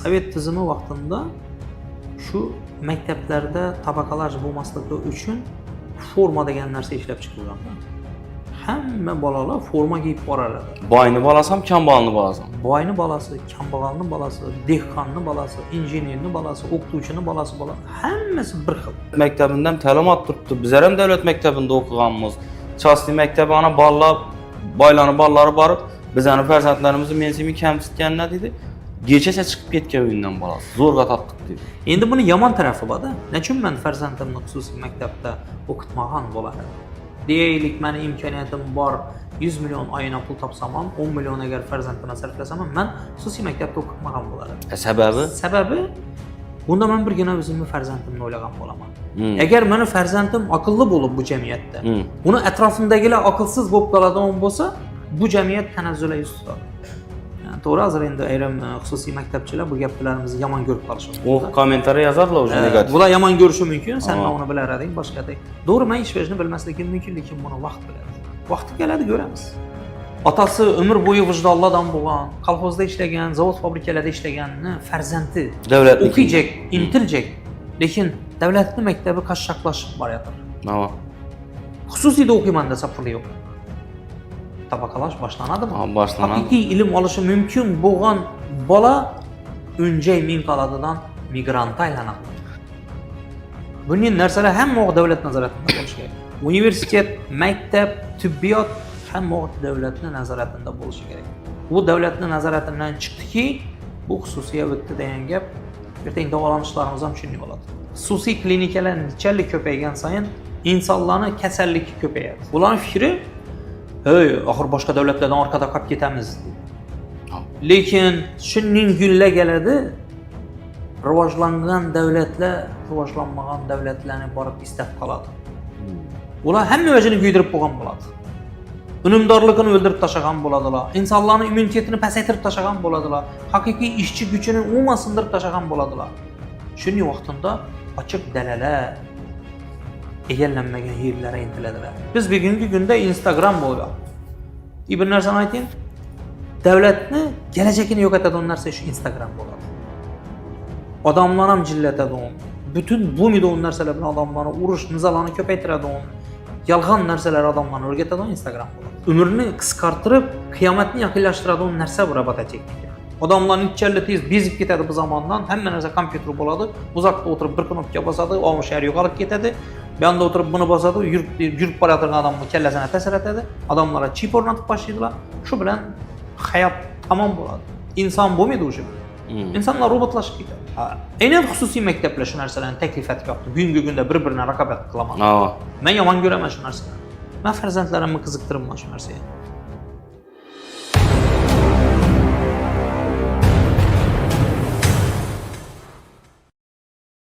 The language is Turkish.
Sovet tizimi vaqtida shu maktablarda tabaqalash bo'lmasligi uchun forma degan narsa ishlab chiqilgan. Hamma bolalar forma kiyib borar edi. Boyni bolasi ham kambag'alni bolasi. Boyni bolasi, kambag'alni bolasi, dehqonni bolasi, injenerni bolasi, o'qituvchini bolasi hammasi bir xil. Maktabimda ham ta'limot turibdi. Bizlar ham davlat maktabida o'qiganmiz. Chasti maktabi ana bolalar, boylarning bolalari borib, bizning farzandlarimizni mensimi kamsitganlar dedi. Kechacha chiqib ketgan uyindan bolasi. Zo'rg'a topdik dedi. Endi buni yomon tarafi bor-da. Nechun men farzandimni xususiy maktabda o'qitmagan bo'ladi? Deylik, meni imkoniyatim bor, 100 million oyina pul topsam ham, 10 million agar farzandimga sarflasam ham, men xususiy maktabda o'qitmagan bo'lar edim. Sababi? Sababi bunda men birgina o'zimni farzandimni o'ylagan bo'laman. Agar meni farzandim aqlli bo'lib bu jamiyatda, uni atrofimdagilar aqlsiz bo'lib qoladigan bo'lsa, bu jamiyat tanazzulga yuz tutadi. To'g'ri, hozir endi ayrim xususiy maktabchilar bu gaplarimizni yomon ko'rib qolishadi. U kommentariy yozarlar o'sha negativ. Bular yomon ko'rishi mumkin, sen uni bilar eding, boshqadek. To'g'ri, men ish berishni bilmasligim mumkin, lekin buni vaqt biladi. Vaqti keladi, ko'ramiz. Otasi umr bo'yi vijdonli odam bo'lgan, kolxozda ishlagan, zavod fabrikalarda ishlaganni farzandi o'qiyjak, intiljak, lekin davlatning maktabi qashshaqlashib borayotir. Nima? Xususiyda o'qiyman desa puli yo'q. Tabaqalash boshlanadimi? Boshlanadi. Haqiqiy ilm olishi mumkin bo'lgan bola unjay ming qaladidan migrant aylanadi. Bunday narsalar hamma davlat nazoratida bo'lishi kerak. Universitet, maktab, tibbiyot hamma davlatning nazoratida bo'lishi kerak. Bu davlatning nazoratidan chiqdiki, bu xususiyatda degan gap ertaga davolanishlarimiz ham shunday bo'ladi. Xususiy klinikalar nechalik ko'paygan sayin insonlarning kasalligi ko'payadi. Ularning fikri "Hey, axir boshqa davlatlardan orqada qolib ketamiz" deydi. Lekin shunning gullar keladi, rivojlangan davlatlar rivojlanmagan davlatlarni borib istab qoladi. Ular hamma o'zini kuydirib qo'ygan bo'ladi. Unumdorligini o'ldirib tashlagan bo'ladilar. Insonlarning immunitetini pasaytirib tashlagan bo'ladilar. Haqiqiy ishchi kuchini umuman sindirib tashlagan bo'ladilar. Shuning vaqtida ochiq dalalar egallanmagan yerlarga intiladilar. Biz bugungi kunda Instagram bo'lgan. Bir narsani ayting. Davlatni kelajagini yo'qotadigan narsa shu Instagram bo'ladi. Odamlar ham jillatadigan, butun bo'lmaydigan narsalar bilan odamlarni urush, nizolarni ko'paytiradigan, yolg'on narsalar odamlarni o'rgatadigan Instagram bo'ladi. Umrni qisqartirib, qiyomatni yaqinlashtiradigan narsa bu roboototexnika. Odamlar nechalik tez bezib ketadi bu zamondan, hamma narsa kompyuter bo'ladi. Uzoqda o'tirib bir knopka bosadi, omushar yo'qolib ketadi. Bu yerda o'tirib buni bosadi, yurib boradigan odamning kallasini tasratadi. Odamlarga chip o'rnatib boshlaydilar. Shu bilan hayot tamom bo'ladi. Inson bo'lmaydi o'sha. İnsanlar robotlashib ketadi. Aynan xususiy maktablar shu narsalarni taklif etyapti. Bugungi kunda bir-birini raqobat qilaman. Men yomon ko'raman shu narsani. Men farzandlarimni qiziqtiraman shu narsaga.